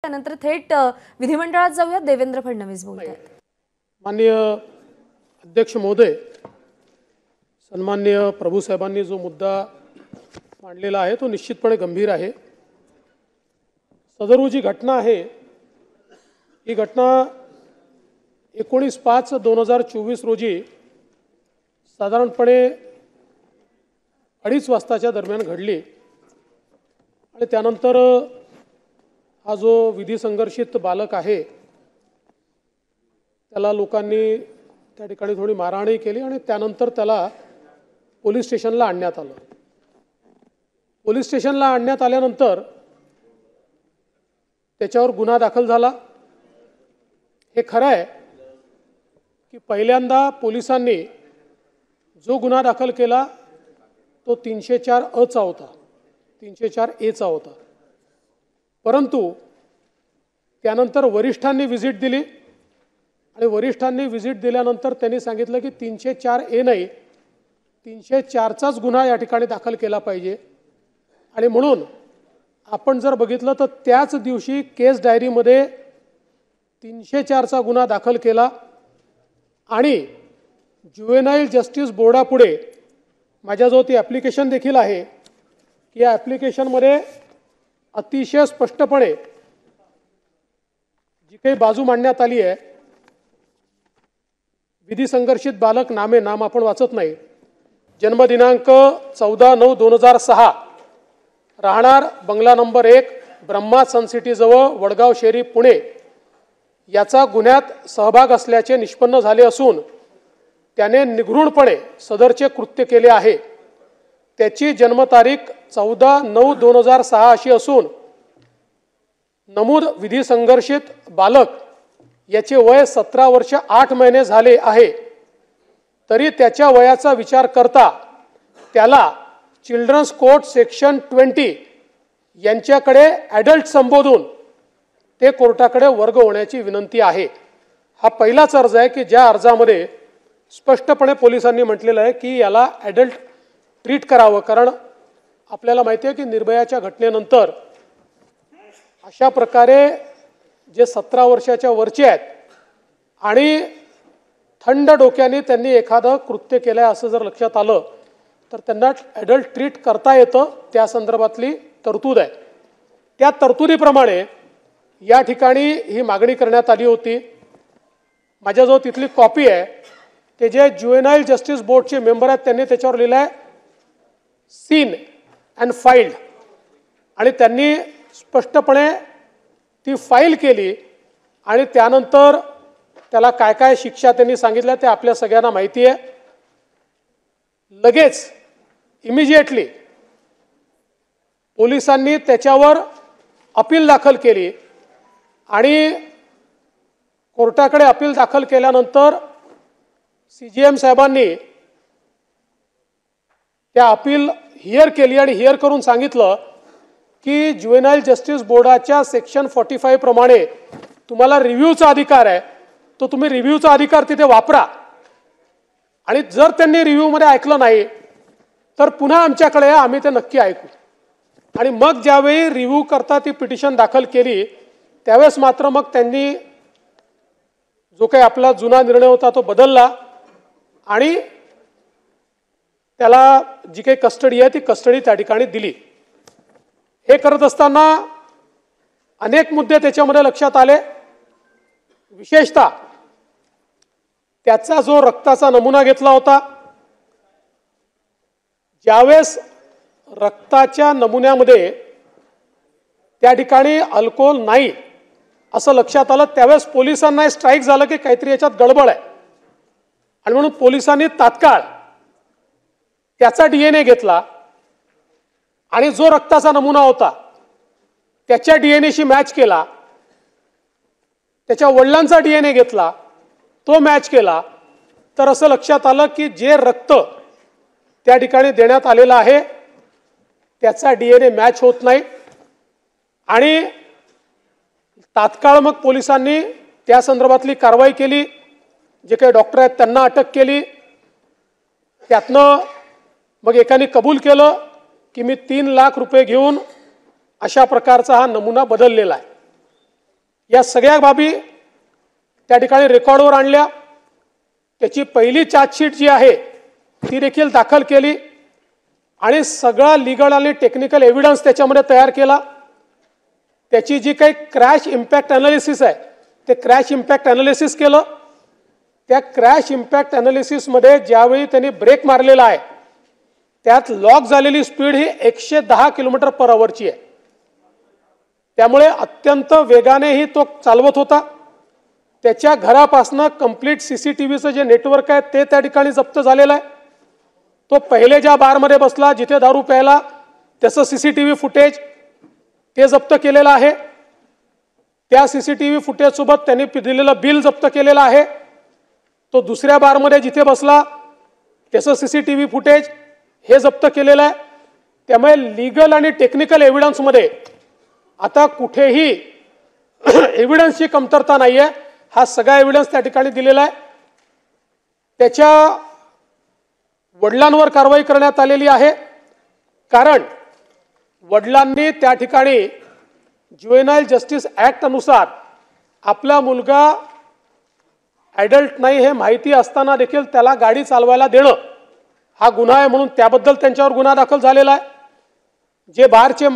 त्यानंतर थेट विधिमंडळात जाऊया. देवेंद्र फडणवीस बोलतात. माननीय अध्यक्ष महोदय, सन्माननीय प्रभू साहेबांनी जो मुद्दा मांडलेला आहे तो निश्चितपणे गंभीर आहे. सदर जी घटना आहे ही घटना 19/5/2024 रोजी साधारणपणे 2:30 वाजताच्या दरम्यान घडली आणि त्यानंतर हा जो विधी संघर्षित बालक आहे त्याला लोकांनी त्या ठिकाणी थोडी मारहाणही केली आणि त्यानंतर त्याला पोलीस स्टेशनला आणण्यात आलं. पोलीस स्टेशनला आणण्यात आल्यानंतर त्याच्यावर गुन्हा दाखल झाला. हे खरं आहे की पहिल्यांदा पोलिसांनी जो गुन्हा दाखल केला तो 304 चा होता, 304 ए चा होता. परंतु त्यानंतर वरिष्ठांनी व्हिजिट दिली आणि वरिष्ठांनी व्हिजिट दिल्यानंतर त्यांनी सांगितलं की 304 ए नाही, 304 चाच गुन्हा या ठिकाणी दाखल केला पाहिजे. आणि म्हणून आपण जर बघितलं तर त्याच दिवशी केस डायरीमध्ये 304 चा गुन्हा दाखल केला आणि ज्युएनाईल जस्टिस बोर्डापुढे माझ्याजवळ ती ॲप्लिकेशन देखील आहे की या ॲप्लिकेशनमध्ये अतिशय स्पष्टपणे जी काही बाजू मांडण्यात आली आहे, विधी संघर्षित बालक नाम आपण वाचत नाही, जन्मदिनांक 14/9/2006, राहणार बंगला नंबर 1, ब्रह्मा सनसिटी जवळ, वडगाव शेरी, पुणे, याचा गुन्ह्यात सहभाग असल्याचे निष्पन्न झाले असून त्याने निघृणपणे सदरचे कृत्य केले आहे. त्याची जन्मतारीख 14/9/2006 अशी असून नमूद विधी संघर्षित बालक याचे वय 17 वर्ष 8 महिने झाले आहे. तरी त्याच्या वयाचा विचार करता त्याला चिल्ड्रन्स कोर्ट सेक्शन 20 यांच्याकडे ॲडल्ट संबोधून ते कोर्टाकडे वर्ग होण्याची विनंती आहे. हा पहिलाच अर्ज आहे की ज्या अर्जामध्ये स्पष्टपणे पोलिसांनी म्हटलेलं आहे की याला ॲडल्ट ट्रीट करावं. कारण आपल्याला माहिती आहे की निर्भयाच्या घटनेनंतर अशा प्रकारे जे 17 वर्षाच्या वरचे आहेत आणि थंड डोक्याने त्यांनी एखादं कृत्य केलं आहे असं जर लक्षात आलं तर त्यांना ॲडल्ट ट्रीट करता येतं. त्या संदर्भातली तरतूद आहे. त्या तरतुदीप्रमाणे या ठिकाणी ही मागणी करण्यात आली होती. माझ्याजवळ तिथली कॉपी आहे. ते जे ज्युएनाईल जस्टिस बोर्डचे मेंबर आहेत त्यांनी त्याच्यावर लिहिलं आहे सीन अँड फाईल्ड आणि त्यांनी स्पष्टपणे ती फाईल केली आणि त्यानंतर त्याला काय काय शिक्षा त्यांनी सांगितल्या ते आपल्या सगळ्यांना माहिती आहे. लगेच इमिजिएटली पोलिसांनी त्याच्यावर अपील दाखल केली आणि कोर्टाकडे अपील दाखल केल्यानंतर CJM साहेबांनी त्या अपील हिअर केली आणि हिअर करून सांगितलं की ज्युएनाईल जस्टिस बोर्डाच्या सेक्शन 45 प्रमाणे तुम्हाला रिव्ह्यूचा अधिकार आहे, तो तुम्ही रिव्ह्यूचा अधिकार तिथे वापरा आणि जर त्यांनी रिव्ह्यूमध्ये ऐकलं नाही तर पुन्हा आमच्याकडे या, आम्ही ते नक्की ऐकू. आणि मग ज्यावेळी रिव्ह्यू करता ती पिटिशन दाखल केली त्यावेळेस मात्र मग त्यांनी जो काही आपला जुना निर्णय होता तो बदलला आणि त्याला जी काही कस्टडी आहे ती कस्टडी त्या ठिकाणी दिली. हे करत असताना अनेक मुद्दे त्याच्यामध्ये लक्षात आले. विशेषतः त्याचा जो रक्ताचा नमुना घेतला होता, ज्यावेळेस रक्ताच्या नमुन्यामध्ये त्या ठिकाणी अल्कोहोल नाही असं लक्षात आलं त्यावेळेस पोलिसांना स्ट्राईक झालं की काहीतरी याच्यात गडबड आहे आणि म्हणून पोलिसांनी तात्काळ त्याचा DNA घेतला आणि जो रक्ताचा नमुना होता त्याच्या DNAशी मॅच केला. त्याच्या वडिलांचा DNA घेतला, तो मॅच केला तर असं लक्षात आलं की जे रक्त त्या ठिकाणी देण्यात आलेलं आहे त्याचा DNA मॅच होत नाही. आणि तात्काळ मग पोलिसांनी त्या संदर्भातली कारवाई केली. जे काही डॉक्टर आहेत त्यांना अटक केली. त्यातनं मग एकाने कबूल केलं की मी 3 लाख रुपये घेऊन अशा प्रकारचा हा नमुना बदललेला आहे. या सगळ्या बाबी त्या ठिकाणी रेकॉर्डवर आणल्या. त्याची पहिली चार्जशीट जी आहे ती देखील दाखल केली आणि सगळा लीगल आणि टेक्निकल एव्हिडन्स त्याच्यामध्ये तयार केला. त्याची जी काही क्रॅश इम्पॅक्ट ॲनालिसिस आहे ते क्रॅश इम्पॅक्ट ॲनालिसिस केलं. त्या क्रॅश इम्पॅक्ट ॲनालिसिसमध्ये ज्यावेळी त्यांनी ब्रेक मारलेला आहे त्यात लॉक झालेली स्पीड ही 110 km/h आहे. त्यामुळे अत्यंत वेगानेही तो चालवत होता. त्याच्या घरापासनं कंप्लीट CCTVचं जे नेटवर्क आहे ते त्या ठिकाणी जप्त झालेलं आहे. तो पहिले ज्या बारमध्ये बसला जिथे दारू प्यायला त्याचं CCTV फुटेज ते जप्त केलेलं आहे. त्या CCTV फुटेजसोबत त्यांनी दिलेलं बिल जप्त केलेलं आहे. तो दुसऱ्या बारमध्ये जिथे बसला त्याचं CCTV फुटेज हे जप्त केलेलं आहे. त्यामुळे लीगल आणि टेक्निकल एव्हिडन्समध्ये आता कुठेही एव्हिडन्सची कमतरता नाही आहे. हा सगळा एव्हिडन्स त्या ठिकाणी दिलेला आहे. त्याच्या वडिलांवर कारवाई करण्यात आलेली आहे कारण वडिलांनी त्या ठिकाणी ज्युएनाइल जस्टिस ॲक्ट अनुसार आपला मुलगा ॲडल्ट नाही हे माहिती असताना देखील त्याला गाडी चालवायला देणं हा गुन्हा आहे म्हणून त्याबद्दल त्यांच्यावर गुन्हा दाखल झालेला आहे. जे बारचे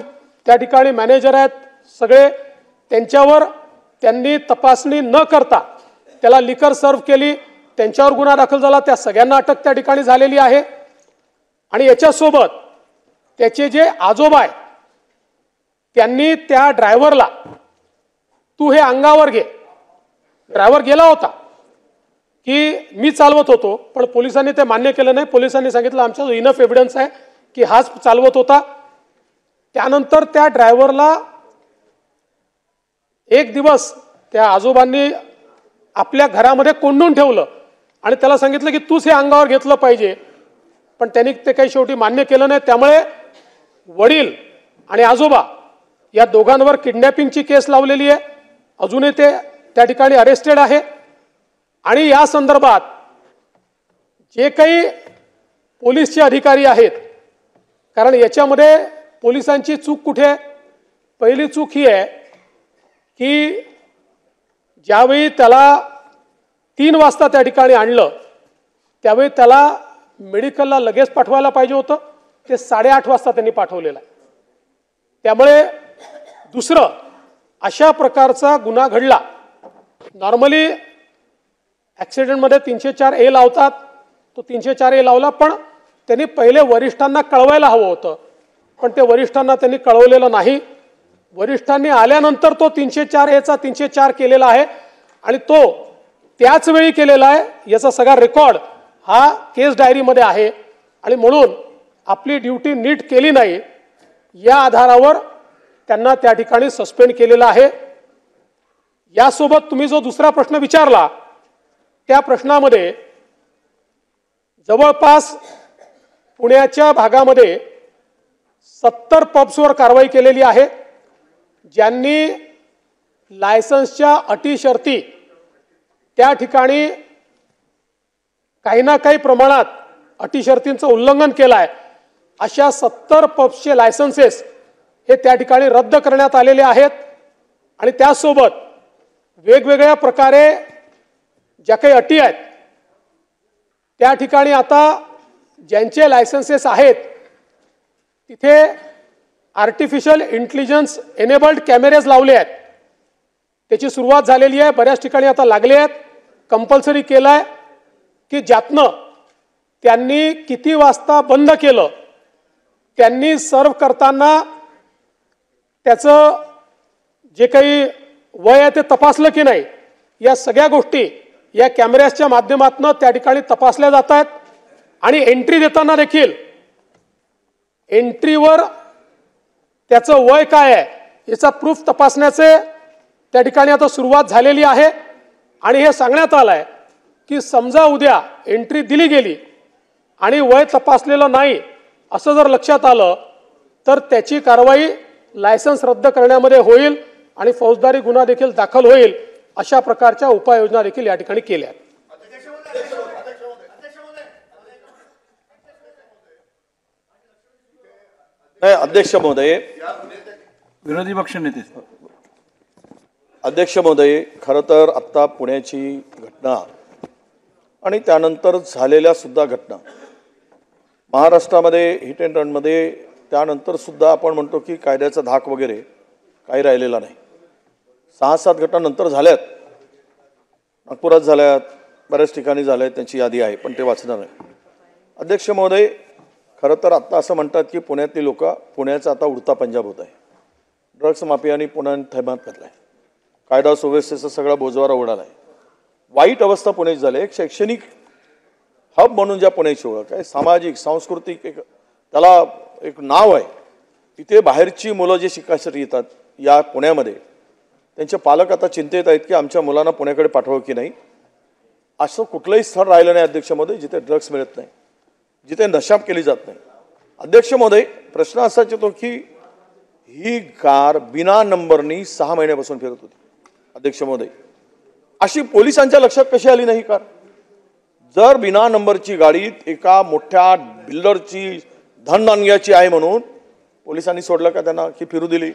त्या ठिकाणी मॅनेजर आहेत सगळे त्यांच्यावर त्यांनी तपासणी न करता त्याला लिकर सर्व केली त्यांच्यावर गुन्हा दाखल झाला. त्या सगळ्यांना अटक त्या ठिकाणी झालेली आहे. आणि याच्यासोबत त्याचे जे आजोबा आहे त्यांनी त्या ड्रायव्हरला तू हे अंगावर घे. ड्रायव्हर गेला होता की मी चालवत होतो पण पोलिसांनी ते मान्य केलं नाही. पोलिसांनी सांगितलं आमच्या इनफ एव्हिडन्स आहे की हाच चालवत होता. त्यानंतर त्या ड्रायव्हरला एक दिवस त्या आजोबांनी आपल्या घरामध्ये कोंडून ठेवलं आणि त्याला सांगितलं की तूच हे अंगावर घेतलं पाहिजे. पण त्यांनी ते काही शेवटी मान्य केलं नाही. त्यामुळे वडील आणि आजोबा या दोघांवर किडनॅपिंगची केस लावलेली आहे. अजूनही ते त्या ठिकाणी अरेस्टेड आहे. आणि या संदर्भात जे काही पोलीसचे अधिकारी आहेत कारण याच्यामध्ये पोलिसांची चूक कुठे आहे. पहिली चूक ही आहे की ज्यावेळी त्याला 3 वाजता त्या ठिकाणी आणलं त्यावेळी त्याला मेडिकलला लगेच पाठवायला पाहिजे होतं. ते 8:30 वाजता त्यांनी पाठवलेलं आहे. त्यामुळे दुसरं अशा प्रकारचा गुन्हा घडला. नॉर्मली ॲक्सिडेंटमध्ये 304A लावतात. तो 304A लावला पण त्यांनी पहिले वरिष्ठांना कळवायला हवं होतं पण ते वरिष्ठांना त्यांनी कळवलेलं नाही. वरिष्ठांनी आल्यानंतर तो 304A चा 304 केलेला आहे आणि तो त्याच वेळी केलेला आहे. याचा सगळा रेकॉर्ड हा केस डायरीमध्ये आहे आणि म्हणून आपली ड्युटी नीट केली नाही या आधारावर त्यांना त्या ठिकाणी सस्पेंड केलेला आहे. यासोबत तुम्ही जो दुसरा प्रश्न विचारला त्या प्रश्नामध्ये जवळपास पुण्याच्या भागामध्ये 70 पब्सवर कारवाई केलेली आहे ज्यांनी लायसन्सच्या अटी शर्ती त्या ठिकाणी काही ना काही प्रमाणात अटी शर्तींचं उल्लंघन केलं आहे. अशा 70 पब्सचे लायसन्सेस हे त्या ठिकाणी रद्द करण्यात आलेले आहेत. आणि त्यासोबत वेगवेगळ्या प्रकारे ज्या काही अटी आहेत त्या ठिकाणी आता ज्यांचे लायसन्सेस आहेत तिथे आर्टिफिशियल इंटेलिजन्स एनेबल्ड कॅमेरेज लावले आहेत. त्याची सुरुवात झालेली आहे. बऱ्याच ठिकाणी आता लागले आहेत. कंपल्सरी केलं आहे की ज्यातनं त्यांनी किती वाजता बंद केलं त्यांनी सर्व करताना त्याचं जे काही वय आहे ते तपासलं की नाही या सगळ्या गोष्टी या कॅमेऱ्याच्या माध्यमातून त्या ठिकाणी तपासल्या जात आहेत. आणि एंट्री देताना देखील एंट्रीवर त्याचं वय काय आहे याचा प्रूफ तपासण्याचे त्या ठिकाणी आता सुरुवात झालेली आहे. आणि हे सांगण्यात आलं आहे की समजा उद्या एंट्री दिली गेली आणि वय तपासलेलं नाही असं जर लक्षात आलं तर त्याची कारवाई लायसन्स रद्द करण्यामध्ये होईल आणि फौजदारी गुन्हा देखील दाखल होईल. अशा प्रकारच्या उपाययोजना देखील या ठिकाणी केल्या आहेत. अध्यक्ष महोदय, विरोधी पक्ष नेते अध्यक्ष महोदय, खरं तर आत्ता पुण्याची घटना आणि त्यानंतर झालेल्या सुद्धा घटना महाराष्ट्रामध्ये हिट अँड रनमध्ये त्यानंतर सुद्धा आपण म्हणतो की कायद्याचा धाक वगैरे काही राहिलेला नाही. 6-7 घटना नंतर झाल्यात, नागपुरात झाल्यात, बऱ्याच ठिकाणी झाल्यात, त्यांची यादी आहे पण ते वाचणार नाही. अध्यक्ष महोदय, खरं तर आत्ता असं म्हणतात की पुण्यातली लोक पुण्याचा आता उडता पंजाब होत आहे. ड्रग्स माफियांनी पुण्यात थैमान घातला आहे, कायदा सुव्यवस्थेचा सगळा बोजवारा उडाला आहे. वाईट अवस्था पुण्याची झाली. एक शैक्षणिक हब म्हणून ज्या पुण्याची ओळख आहे, सामाजिक सांस्कृतिक एक त्याला एक नाव आहे. तिथे बाहेरची मुलं जे शिकायसाठी येतात या पुण्यामध्ये, त्यांचे पालक आता चिंतेत आहेत की आमच्या मुलांना पुण्याकडे पाठवावं की नाही. असं कुठलंही स्थळ राहिलं नाही अध्यक्ष महोदय जिथे ड्रग्स मिळत नाही, जिथे नशा केली जात नाही. अध्यक्ष महोदय, प्रश्न असाच येतो की ही कार बिना नंबरनी 6 महिन्यापासून फिरत होती. अध्यक्ष महोदय, अशी पोलिसांच्या लक्षात कशी आली नाही कार? जर बिना नंबरची गाडी एका मोठ्या बिल्डरची धनदानग्याची आहे म्हणून पोलिसांनी सोडलं का त्यांना की फिरू दिली?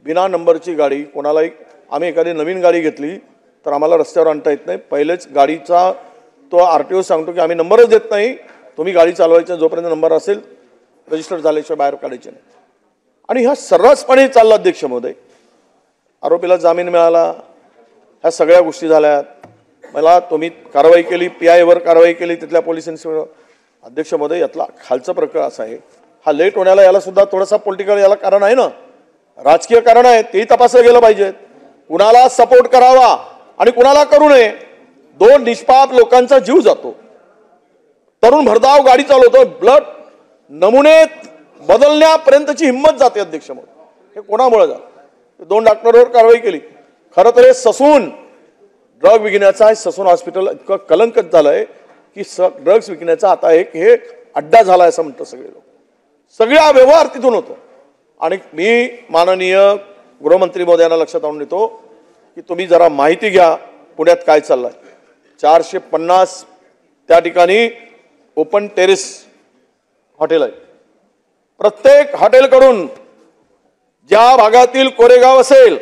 बिना नंबरची गाडी कोणालाही, आम्ही एखादी नवीन गाडी घेतली तर आम्हाला रस्त्यावर आणता येत नाही. पहिलेच गाडीचा तो RTO सांगतो की आम्ही नंबरच देत नाही, तुम्ही गाडी चालवायची, जोपर्यंत नंबर असेल रजिस्टर झाल्याशिवाय बाहेर काढायचे नाही. आणि हा सर्रासपणे चालला अध्यक्ष महोदय. आरोपीला जामीन मिळाला, ह्या सगळ्या गोष्टी झाल्यात. मला तुम्ही कारवाई केली, PI वर कारवाई केली तिथल्या पोलिसांनी. अध्यक्ष महोदय, यातला खालचा प्रकार असा आहे, हा लेट होण्याला याला सुद्धा थोडासा पॉलिटिकल याला कारण आहे ना, राजकीय कारण आहे, तेही तपासलं गेलं पाहिजे. कुणाला सपोर्ट करावा आणि कुणाला करू नये, 2 निष्पाप लोकांचा जीव जातो. तरुण भरधाव गाडी चालवतो, ब्लड नमुने बदलण्यापर्यंतची हिंमत जाते. अध्यक्ष महोदय, हे कोणामुळे झालं? 2 डॉक्टरवर कारवाई केली. खरं तर हे ससून ड्रग विकण्याचा ससून हॉस्पिटल इतकं कलंकित झालंय की ड्रग्स विकण्याचा आता एक हे अड्डा झाला असं म्हणतात सगळे लोक. सगळा व्यवहार तिथून होतो. आणि मी माननीय गृहमंत्री महोदयांना लक्षात आणून देतो की तुम्ही जरा माहिती घ्या पुण्यात काय चाललंय. 450 त्या ठिकाणी ओपन टेरेस हॉटेल आहे. प्रत्येक हॉटेलकडून ज्या भागातील कोरेगाव असेल,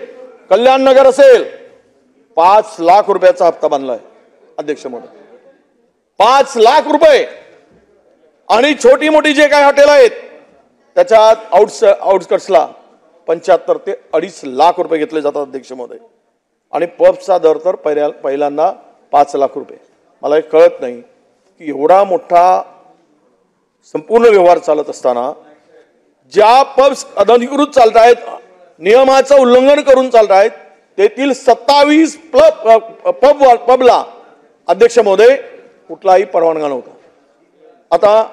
कल्याणनगर असेल, 5 लाख रुपयाचा हप्ता बांधलाय अध्यक्ष महोदय. 5 लाख रुपये. आणि छोटी मोठी जे काही हॉटेल आहेत त्याच्यात आउटस्कट्सला 75 ते 2.5 लाख रुपये घेतले जातात अध्यक्ष महोदय. आणि पबचा दर तर पहिल्यांदा 5 लाख रुपये. मला हे कळत नाही की एवढा मोठा संपूर्ण व्यवहार चालत असताना ज्या पब्स अनधिकृत चालत आहेत, नियमाचं उल्लंघन करून चालत आहेत, तेथील 27 पबला अध्यक्ष महोदय कुठलाही परवानगा नव्हता. आता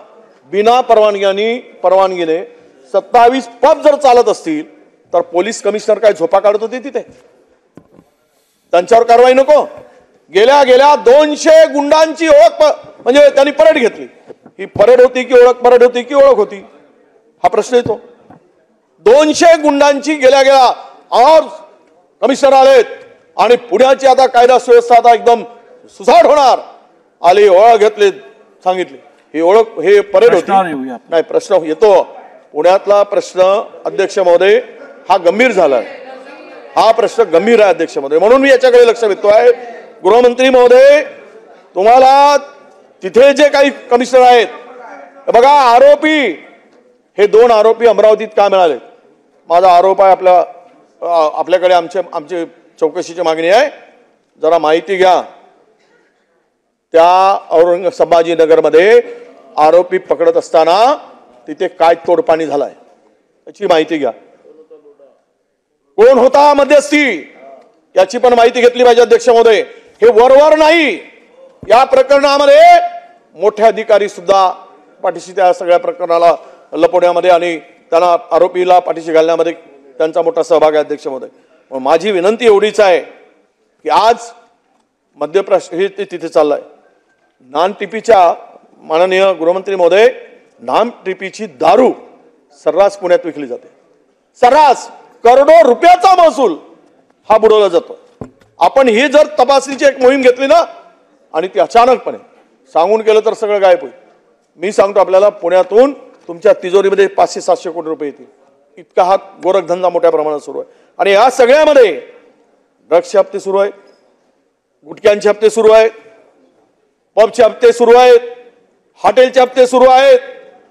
बिना परवानगीने 27 पब जर चालत असतील तर पोलीस कमिशनर काय झोपा काढत होते तिथे? त्यांच्यावर कारवाई नको? गेल्या 200 गुंडांची ओळख म्हणजे त्यांनी परेड घेतली. ही परेड होती की ओळख? परेड होती की ओळख होती हा प्रश्न येतो. 200 गुंडांची गेल्या और कमिशनर आलेत आणि पुण्याची आता कायदा सुव्यवस्था आता एकदम सुसाट होणार. आली, ओळख घेतली, सांगितली ही ओळख, हे परेड होती. नाही, प्रश्न येतो पुण्यातला प्रश्न अध्यक्ष महोदय हा गंभीर झालाय. हा प्रश्न गंभीर आहे अध्यक्ष महोदय. म्हणून मी याच्याकडे लक्ष देतोय. गृहमंत्री महोदय, तुम्हाला तिथे जे काही कमिशनर आहेत, बघा आरोपी, हे 2 आरोपी अमरावतीत का मिळाले? माझा आरोप आहे, आपल्याकडे आमची चौकशीची मागणी आहे. जरा माहिती घ्या. त्या संभाजीनगरमध्ये आरोपी पकडत असताना तिथे काय तोडपाणी झालाय याची माहिती घ्या. कोण होता मध्यस्थी याची पण माहिती घेतली पाहिजे अध्यक्ष महोदय. हे वरवर नाही, या प्रकरणामध्ये मोठे अधिकारी सुद्धा पाठीशी त्या सगळ्या प्रकरणाला लपवण्यामध्ये आणि त्यांना आरोपीला पाठीशी घालण्यामध्ये त्यांचा मोठा सहभाग आहे अध्यक्ष महोदय. माझी विनंती एवढीच आहे की आज मध्यप्रदेश हे तिथे चाललंय. नॉन टीपीच्या माननीय गृहमंत्री महोदय, नॉन टीपीची दारू सर्रास पुण्यात विकली जाते. सर्रास करोडो रुपयाचा महसूल हा बुडवला जातो. आपण ही जर तपासणीची एक मोहीम घेतली ना आणि ती अचानकपणे सांगून केलं तर सगळं गायब होईल. मी सांगतो आपल्याला, पुण्यातून तुमच्या तिजोरीमध्ये 500-700 कोटी रुपये येतील. इतका हा गोरखधंदा मोठ्या प्रमाणात सुरू आहे. आणि या सगळ्यामध्ये ड्रग्सचे हप्ते सुरू आहेत, गुटख्यांचे हप्ते सुरू आहेत, पबचे हप्ते सुरू आहेत, हॉटेलचे हप्ते सुरू आहेत,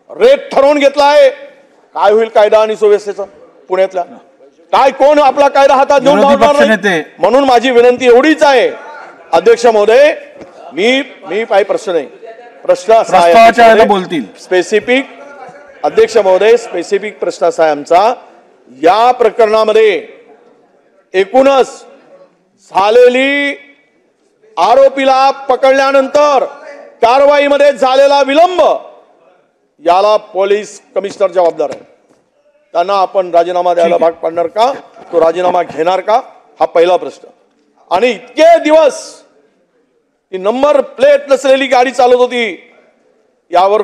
रेट ठरवून घेतला आहे. काय होईल कायदा आणि सुव्यवस्थेचा पुण्यातला? काय कोण आपला कायदा हातात घेऊन जाणार नाही? म्हणून माझी विनंती एवढीच आहे अध्यक्ष महोदय, मी काही प्रश्न नाही, प्रश्न असा आहे बोलतील स्पेसिफिक अध्यक्ष महोदय, स्पेसिफिक प्रश्न असा आहे आमचा, या प्रकरणामध्ये एकूणच झालेली आरोपीला पकडल्यानंतर कारवाईमध्ये झालेला विलंब, याला पोलीस कमिशनर जबाबदार आहे. त्यांना आपण राजीनामा द्यायला भाग पाडणार का? तो राजीनामा घेणार का? हा पहिला प्रश्न. आणि इतके दिवस ती नंबर प्लेट नसलेली गाडी चालत होती, यावर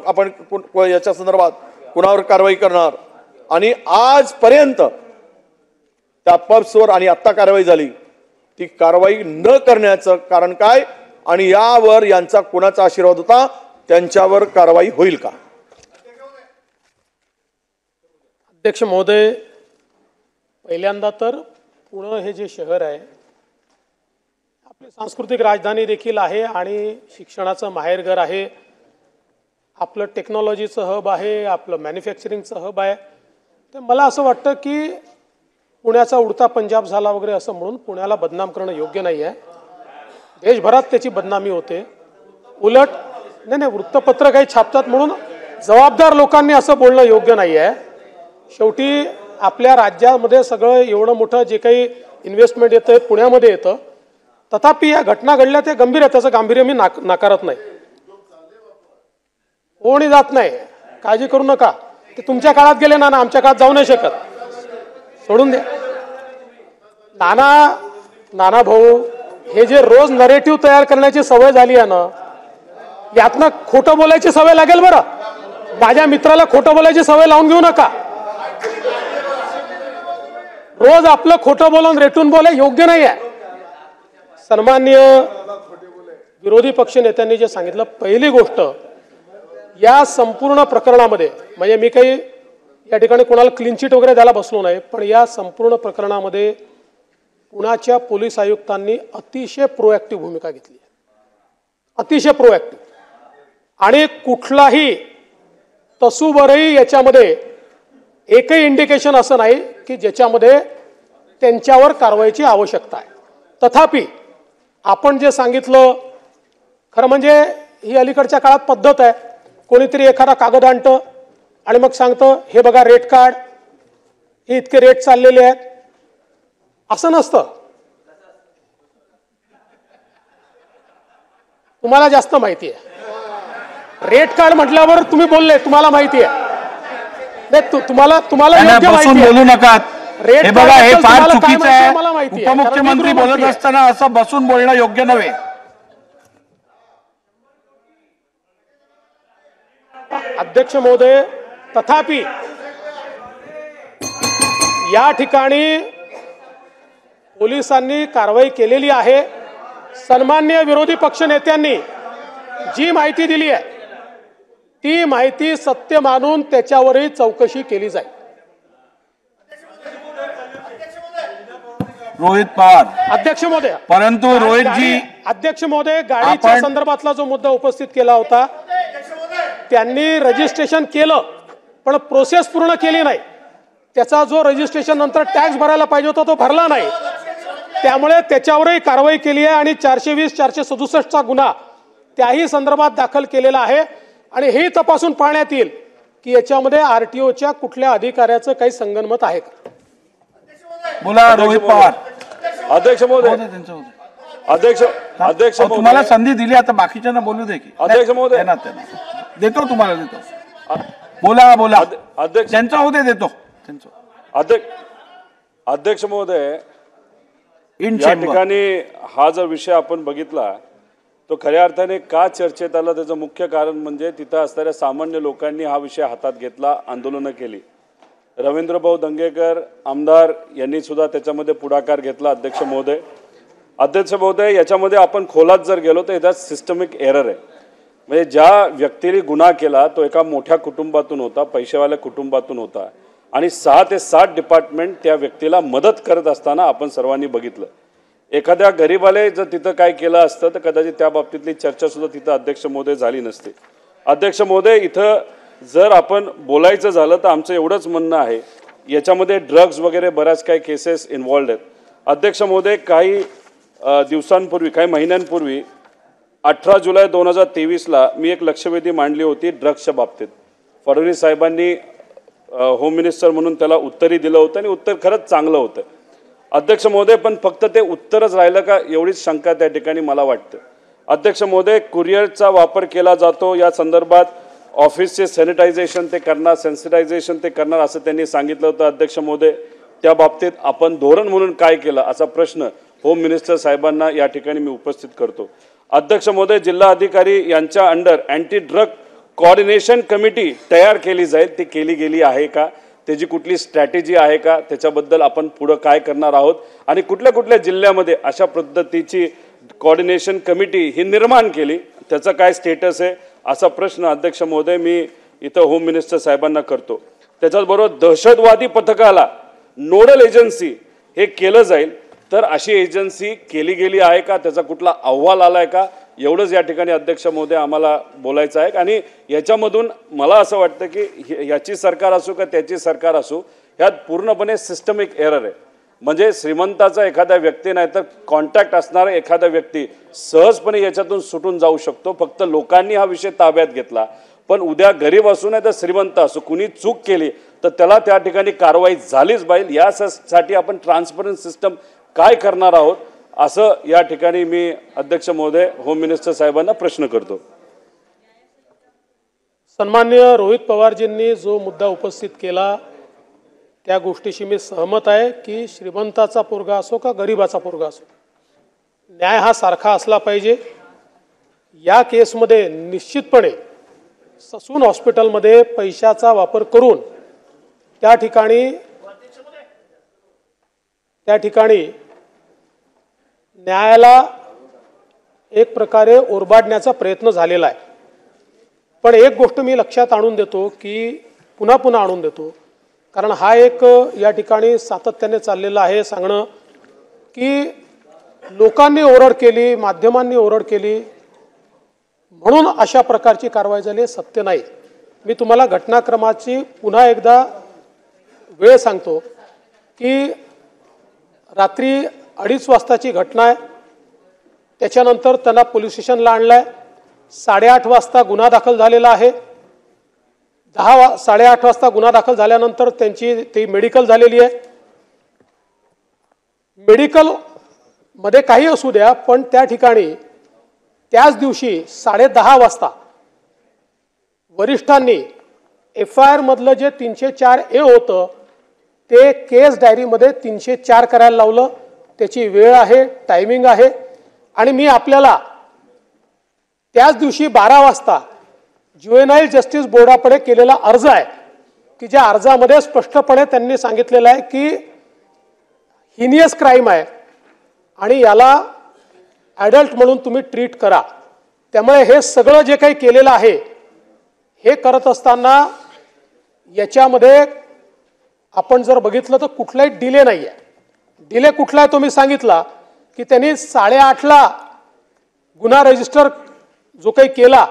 आपण याच्या संदर्भात कुणावर कारवाई करणार? आणि आजपर्यंत त्या पब्सवर आणि आत्ता कारवाई झाली, ती कारवाई न करण्याचं कारण काय? आणि यावर यांचा कुणाचा आशीर्वाद होता? त्यांच्यावर कारवाई होईल का? अध्यक्ष महोदय, पहिल्यांदा तर पुणे हे जे शहर आहे आपली सांस्कृतिक राजधानी देखील आहे आणि शिक्षणाचं माहेरघर आहे, आपलं टेक्नॉलॉजीचं हब आहे, आपलं मॅन्युफॅक्चरिंगचं हब आहे. तर मला असं वाटतं की पुण्याचा उडता पंजाब झाला वगैरे असं म्हणून पुण्याला बदनाम करणं योग्य नाही आहे. देशभरात त्याची बदनामी होते. उलट नाही, वृत्तपत्र काही छापतात म्हणून जबाबदार लोकांनी असं बोलणं योग्य नाही आहे. शेवटी आपल्या राज्यामध्ये सगळं एवढं मोठं जे काही इन्व्हेस्टमेंट येतं पुण्यामध्ये येतं, तथापि या घटना घडल्या ते गंभीर आहे, त्याचं गांभीर्य मी नाकारत नाही. कोणी जात नाही, काळजी करू नका. ते तुमच्या काळात गेले ना, आमच्या काळात जाऊ नाही शकत, सोडून द्या. नाना भाऊ, हे जे रोज नरेटिव्ह तयार करण्याची सवय झाली आहे ना, यातनं खोटं बोलायची सवय लागेल. बरं, माझ्या मित्राला खोटं बोलायची सवय लावून घेऊ नका. रोज आपलं खोटं बोलून रेटून बोलाय योग्य नाही आहे. सन्माननीय विरोधी पक्ष नेत्यांनी जे सांगितलं, पहिली गोष्ट या संपूर्ण प्रकरणामध्ये, म्हणजे मी काही या ठिकाणी कोणाला क्लीन चिट वगैरे द्यायला बसलो नाही, पण या संपूर्ण प्रकरणामध्ये पुण्याच्या पोलीस आयुक्तांनी अतिशय प्रोएक्टिव्ह भूमिका घेतली आहे, अतिशय प्रोएक्टिव्ह. आणि कुठलाही तसूभरही याच्यामध्ये एकही इंडिकेशन असं नाही की ज्याच्यामध्ये त्यांच्यावर कारवाईची आवश्यकता आहे. तथापि आपण जे सांगितलं, खरं म्हणजे ही अलीकडच्या काळात पद्धत आहे, कोणीतरी एखादा कागद आणतं आणि मग सांगतं हे बघा रेट कार्ड, हे इतके रेट चाललेले आहेत. असं नसतं. तुम्हाला जास्त माहिती आहे. रेट कार्ड म्हटल्यावर तुम्ही बोलले, तुम्हाला माहिती आहे. तुम्हाला योग्य माहिती आहे. बोलू नका. हे बघा, हे फार चुकीचं आहे. उपमुख्यमंत्री बोलत असताना असं बसून बोलणं योग्य नव्हे. अध्यक्ष महोदय, तथापि या ठिकाणी पोलिसांनी कारवाई केलेली आहे. सन्माननीय विरोधी पक्ष नेत्यांनी जी माहिती दिली आहे ती माहिती सत्य मानून त्याच्यावरही चौकशी केली जाईल. रोहित पवार. अध्यक्ष महोदय, परंतु रोहितजी, अध्यक्ष महोदय, गाडीच्या संदर्भातला जो मुद्दा उपस्थित केला होता, त्यांनी रजिस्ट्रेशन केलं पण प्रोसेस पूर्ण केली नाही. त्याचा जो रजिस्ट्रेशन नंतर टॅक्स भरायला पाहिजे होता तो भरला नाही. त्यामुळे त्याच्यावरही कारवाई केली आहे आणि 420 467 गुन्हा त्याही संदर्भात दाखल केलेला आहे. आणि हे तपासून पाहण्यात येईल की याच्यामध्ये आरटीओच्या कुठल्या अधिकाऱ्याचं काही संगनमत आहे का. बोला रोहित पवार. अध्यक्ष महोदय, अध्यक्ष तुम्हाला संधी दिली, आता बाकीच्यांना बोलू दे की. अध्यक्ष महोदय, देतो तुम्हाला, देतो. बोला. अध्यक्ष त्यांचा होते, देतो. अध्यक्ष महोदय, या ठिकाणी हा जो विषय आपण बघितला तो खऱ्या अर्थाने का चर्चेत आला, त्याचं मुख्य कारण म्हणजे तिथं असणाऱ्या सामान्य लोकांनी हा विषय हातात घेतला, आंदोलनं केली. रवींद्रभाऊ दंगेकर आमदार यांनी सुद्धा त्याच्यामध्ये पुढाकार घेतला. अध्यक्ष महोदय, याच्यामध्ये आपण खोलात जर गेलो तर याच्यात सिस्टमिक एरर आहे. म्हणजे ज्या व्यक्तीने गुन्हा केला तो एका मोठ्या कुटुंबातून होता, पैसेवाल्या कुटुंबातून होता आणि 6 ते 7 डिपार्टमेंट त्या व्यक्तीला मदत करत असताना आपण सर्वांनी बघितलं. एखाद्या गरीबाले जर तिथं काय केलं असतं तर कदाचित त्या बाबतीतली चर्चा सुद्धा तिथं अध्यक्ष महोदय झाली नसते. अध्यक्ष महोदय, इथं जर आपण बोलायचं झालं तर आमचं एवढंच म्हणणं आहे, याच्यामध्ये ड्रग्ज वगैरे बऱ्याच काही केसेस इन्व्हॉल्ड आहेत. अध्यक्ष महोदय, काही दिवसांपूर्वी, काही महिन्यांपूर्वी 18 जुलै 2023ला मी एक लक्षवेधी मांडली होती ड्रग्सच्या बाबतीत. फडणवीस साहेबांनी होम मिनिस्टर म्हणून त्याला उत्तरही दिलं होतं आणि उत्तर खरंच चांगलं होतं. अध्यक्ष महोदय, पण फक्त ते उत्तरच राहिलं का एवढीच शंका त्या ठिकाणी मला वाटतं. अध्यक्ष महोदय, कुरिअरचा वापर केला जातो, या संदर्भात ऑफिसचे सॅनिटायझेशन ते करणार, सेन्सिटायझेशन ते करणार असं त्यांनी सांगितलं होतं. अध्यक्ष महोदय, त्या बाबतीत आपण धोरण म्हणून काय केलं असा प्रश्न होम मिनिस्टर साहेबांना या ठिकाणी मी उपस्थित करतो. अध्यक्ष महोदय, जिल्हा अधिकारी यांच्या under anti drug coordination committee तयार केली जाईल, ती केली गेली आहे का, त्याची कुठली स्ट्रॅटेजी आहे का, त्याच्याबद्दल आपण पुढं काय करणार आहोत आणि कुठल्या कुठल्या जिल्ह्यामध्ये अशा पद्धतीची कोऑर्डिनेशन कमिटी ही निर्माण केली, त्याचा काय स्टेटस आहे असा प्रश्न अध्यक्ष महोदय मी इथं होम मिनिस्टर साहेबांना करतो. त्याच्याचबरोबर दहशतवादी पथकाला नोडल एजन्सी हे केलं जाईल, तर अशी एजन्सी केली गेली आहे का, त्याचा कुठला अहवाल आला आहे का, एवढंच या ठिकाणी अध्यक्ष महोदय आम्हाला बोलायचं आहे. आणि याच्यामधून मला असं वाटतं की याची सरकार असो का त्याची सरकार असो, ह्यात पूर्णपणे सिस्टमिक एरर आहे. म्हणजे श्रीमंताचा एखादा व्यक्ती नाही तर कॉन्टॅक्ट असणारा एखादा व्यक्ती सहजपणे याच्यातून सुटून जाऊ शकतो. फक्त लोकांनी हा विषय ताब्यात घेतला, पण उद्या गरीब असू नाही तर श्रीमंत असो, कुणी चूक केली तर त्याला त्या ठिकाणी कारवाई झालीच पाहिजे. यासाठी आपण ट्रान्सपरंट सिस्टम काय करणार आहोत असं या ठिकाणी मी अध्यक्ष महोदय होम मिनिस्टर साहेबांना प्रश्न करतो. सन्माननीय रोहित पवारजींनी जो मुद्दा उपस्थित केला त्या गोष्टीशी मी सहमत आहे की श्रीमंताचा पोरगा असो का गरिबाचा पोरगा असो, न्याय हा सारखा असला पाहिजे. या केसमध्ये निश्चितपणे ससून हॉस्पिटलमध्ये पैशाचा वापर करून त्या ठिकाणी न्यायाला एक प्रकारे ओरबाडण्याचा प्रयत्न झालेला आहे. पण एक गोष्ट मी लक्षात आणून देतो की पुन्हा पुन्हा आणून देतो, कारण हा एक या ठिकाणी सातत्याने चाललेला आहे सांगणं की लोकांनी ओरड केली, माध्यमांनी ओरड केली म्हणून अशा प्रकारची कारवाई झाली, सत्य नाही. मी तुम्हाला घटनाक्रमाची पुन्हा एकदा वेळ सांगतो की रात्री 2:30 वाजताची घटना आहे. त्याच्यानंतर त्यांना पोलीस स्टेशनला आणलाय. 8:30 वाजता गुन्हा दाखल झालेला आहे. 8:30 वाजता गुन्हा दाखल झाल्यानंतर त्यांची ती मेडिकल झालेली आहे. मेडिकल मध्ये काही असू द्या, पण त्या ठिकाणी त्याच दिवशी 10:30 वाजता वरिष्ठांनी FIR मधलं जे 304A होतं ते केस डायरीमध्ये 304 करायला लावलं. त्याची वेळ आहे, टायमिंग आहे. आणि मी आपल्याला त्याच दिवशी 12 वाजता ज्युएनाईल जस्टिस बोर्डाकडे केलेला अर्ज आहे की ज्या अर्जामध्ये स्पष्टपणे त्यांनी सांगितलेलं आहे की हिनियस क्राईम आहे आणि याला ॲडल्ट म्हणून तुम्ही ट्रीट करा. त्यामुळे हे सगळं जे काही केलेलं आहे हे करत असताना याच्यामध्ये आपण जर बघितलं तर कुठलाही डिले नाही आहे. डिले कुठला आहे तो मी सांगितला की त्यांनी 8:30ला गुन्हा रजिस्टर जो काही केला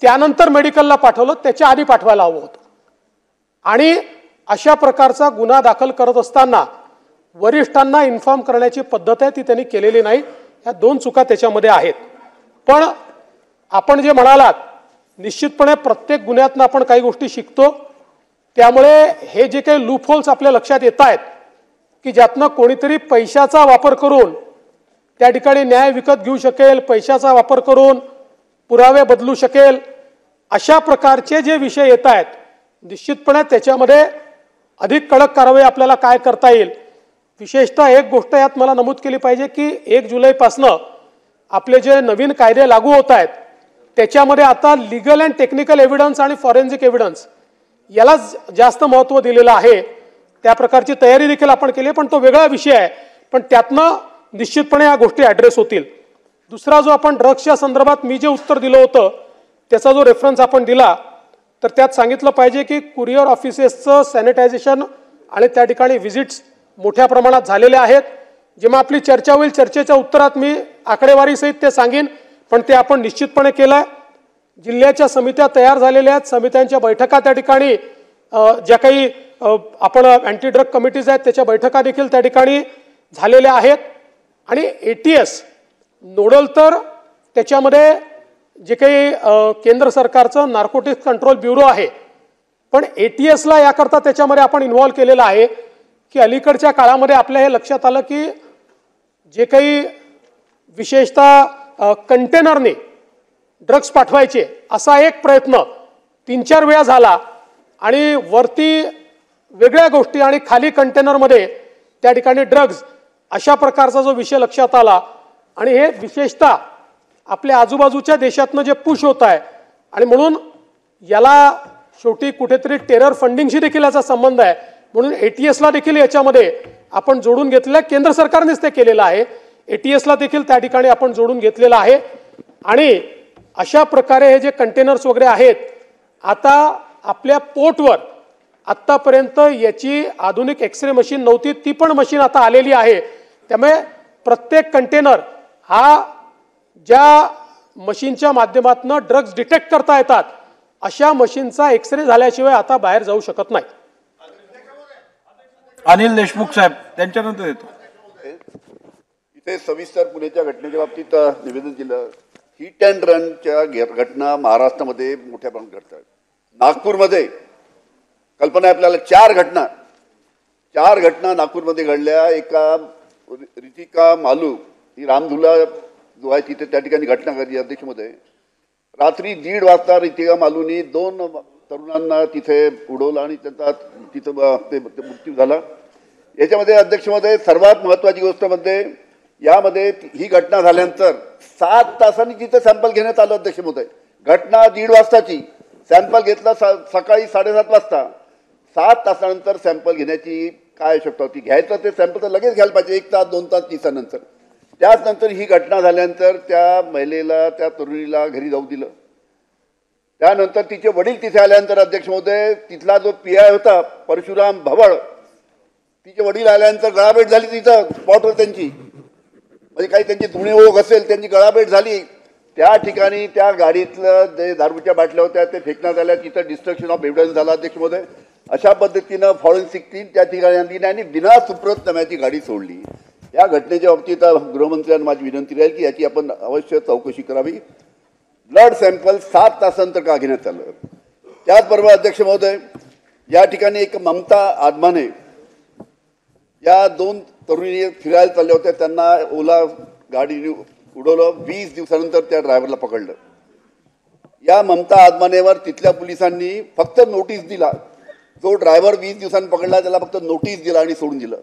त्यानंतर मेडिकलला पाठवलं, त्याच्या आधी पाठवायला हवं होतं. आणि अशा प्रकारचा गुन्हा दाखल करत असताना वरिष्ठांना इन्फॉर्म करण्याची पद्धत आहे ती त्यांनी केलेली नाही. ह्या 2 चुका त्याच्यामध्ये आहेत. पण आपण जे म्हणालात, निश्चितपणे प्रत्येक गुन्ह्यातनं आपण काही गोष्टी शिकतो. त्यामुळे हे जे काही लूप होल्स आपल्या लक्षात येत आहेत की ज्यातनं कोणीतरी पैशाचा वापर करून त्या ठिकाणी न्याय विकत घेऊ शकेल, पैशाचा वापर करून पुरावे बदलू शकेल, अशा प्रकारचे जे विषय येत आहेत निश्चितपणे त्याच्यामध्ये अधिक कडक कारवाई आपल्याला काय करता येईल. विशेषतः एक गोष्ट यात मला नमूद केली पाहिजे की 1 जुलैपासनं आपले जे नवीन कायदे लागू होत आहेत त्याच्यामध्ये आता लीगल अँड टेक्निकल एव्हिडन्स आणि फॉरेन्सिक एव्हिडन्स याला जास्त महत्त्व दिलेलं आहे. त्या प्रकारची तयारी देखील आपण केली, पण तो वेगळा विषय आहे. पण त्यातनं निश्चितपणे या गोष्टी ॲड्रेस होतील. दुसरा जो आपण ड्रग्सच्या संदर्भात मी जे उत्तर दिलं होतं त्याचा जो रेफरन्स आपण दिला तर त्यात सांगितलं पाहिजे की कुरिअर ऑफिसेसचं सॅनिटायझेशन आणि त्या ठिकाणी व्हिजिट्स मोठ्या प्रमाणात झालेल्या आहेत. जेव्हा आपली चर्चा होईल चर्चेच्या उत्तरात मी आकडेवारीसहित ते सांगेन, पण ते आपण निश्चितपणे केलं आहे. जिल्ह्याच्या समित्या तयार झालेल्या आहेत. समित्यांच्या बैठका त्या ठिकाणी ज्या काही आपण अँटी ड्रग कमिटीज आहेत त्याच्या बैठका देखील त्या ठिकाणी झालेल्या आहेत. आणि ATS नोडल तर त्याच्यामध्ये जे काही केंद्र सरकारचं नार्कोटिक्स कंट्रोल ब्युरो आहे, पण ATSला याकरता त्याच्यामध्ये आपण इन्व्हॉल्व केलेलं आहे की अलीकडच्या काळामध्ये आपल्या हे लक्षात आलं की जे काही विशेषतः कंटेनरने ड्रग्ज पाठवायचे असा एक प्रयत्न 3-4 वेळा झाला आणि वरती वेगळ्या गोष्टी आणि खाली कंटेनरमध्ये त्या ठिकाणी ड्रग्ज अशा प्रकारचा जो विषय लक्षात आला. आणि हे विशेषतः आपल्या आजूबाजूच्या देशातनं जे पुश होत आहे आणि म्हणून याला शेवटी कुठेतरी टेरर फंडिंगशी देखील याचा संबंध आहे. म्हणून ATSला देखील याच्यामध्ये आपण जोडून घेतलेलं आहे. केंद्र सरकारनेच ते केलेलं आहे. ATSला देखील त्या ठिकाणी आपण जोडून घेतलेलं आहे. आणि अशा प्रकारे हे जे कंटेनर्स वगैरे आहेत, आता आपल्या पोर्टवर आत्तापर्यंत याची आधुनिक एक्सरे मशीन नव्हती, ती पण मशीन आता आलेली आहे. त्यामुळे प्रत्येक कंटेनर हा ज्या मशीनच्या माध्यमातून ड्रग्ज डिटेक्ट करता येतात अशा मशीनचा एक्सरे झाल्याशिवाय आता बाहेर जाऊ शकत नाही. अनिल देशमुख साहेब त्यांच्यानंतर येतो. इथे सविस्तर पुण्याच्या घटनेच्या बाबतीत निवेदन दिलं. हिट अँड रनच्या घटना महाराष्ट्रामध्ये मोठ्या प्रमाणात घडतात. नागपूरमध्ये कल्पना आहे आपल्याला 4 घटना नागपूरमध्ये घडल्या. एका रितिका मालू ही रामधुला जो आहे तिथे त्या ठिकाणी घटना घडली. अध्यक्षमध्ये रात्री 1:30 वाजता रितिका मालूनी 2 तरुणांना तिथे उडवलं आणि त्यांचा तिथं ते मृत्यू झाला. याच्यामध्ये अध्यक्षमध्ये सर्वात महत्त्वाची गोष्ट म्हणजे यामध्ये ही घटना झाल्यानंतर 7 तासांनी तिथे सॅम्पल घेण्यात आलं. अध्यक्षमध्ये घटना 1:30 वाजताची, सॅम्पल घेतला सकाळी 7:30 वाजता. 7 तासानंतर सॅम्पल घेण्याची काय आवश्यकता होती? घ्यायचं ते सॅम्पल तर लगेच घ्यायला पाहिजे, 1 तास 2 तास तिच्यानंतर. त्याचनंतर ही घटना झाल्यानंतर त्या महिलेला, त्या तरुणीला घरी जाऊ दिलं. त्यानंतर तिचे वडील तिथे आल्यानंतर अध्यक्ष महोदय तिथला जो PI होता परशुराम भवळ, तिचे वडील आल्यानंतर गळाभेट झाली तिथं स्पॉटवर त्यांची, म्हणजे काही त्यांची जुने ओळख असेल त्यांची गळाभेट झाली. त्या ठिकाणी त्या गाडीतलं जे दारूच्या बाटल्या होत्या ते फेकण्यात आल्या. तिथं डिस्ट्रक्शन ऑफ एव्हिडन्स झाला. अध्यक्ष महोदय अशा पद्धतीनं फॉरेन्सिक टीम त्या ठिकाणी आणली आणि बिना सुप्रतनाम्याची गाडी सोडली. या घटनेच्या बाबतीत गृहमंत्र्यांना माझी विनंती राहील की याची आपण अवश्य चौकशी करावी. ब्लड सॅम्पल 7 तासानंतर का घेण्यात आलं? त्याचबरोबर अध्यक्ष महोदय या ठिकाणी एक ममता आदमाने या 2 तरुणी फिरायला चालल्या होत्या, त्यांना ओला गाडीने उडवलं. 20 दिवसानंतर त्या ड्रायव्हरला पकडलं. या ममता आदमानेवर तिथल्या पोलिसांनी फक्त नोटीस दिला. जो ड्रायव्हर 20 दिवसांनी पकडला त्याला फक्त नोटीस दिला आणि सोडून दिलं.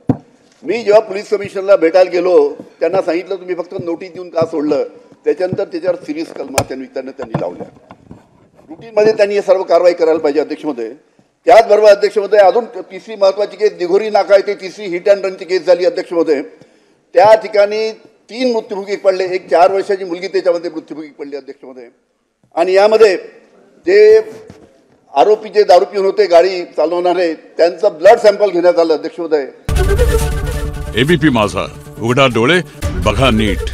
मी जेव्हा पोलीस कमिशनरला भेटायला गेलो त्यांना सांगितलं तुम्ही फक्त नोटीस देऊन का सोडलं? त्याच्यानंतर त्याच्यावर सिरियस कलमा त्यांनी लावल्या. रुटीनमध्ये त्यांनी हे सर्व कारवाई करायला पाहिजे अध्यक्षमध्ये. त्याचबरोबर अध्यक्षमध्ये अजून 3री महत्त्वाची केस दिघोरी नाका येथे 3री हिट अँड रनची केस झाली अध्यक्षमध्ये. त्या ठिकाणी 3 मृत्युमुखी पडले. एक 4 वर्षाची मुलगी त्याच्यामध्ये मृत्युमुखी पडली अध्यक्षमध्ये. आणि यामध्ये जे आरोपी जे दारू पिऊन होते गाडी चालवणारे त्यांचं ब्लड सॅम्पल घेण्यात आलं अध्यक्षमध्ये. ABP माझा, उघडा डोळे बघा नीट.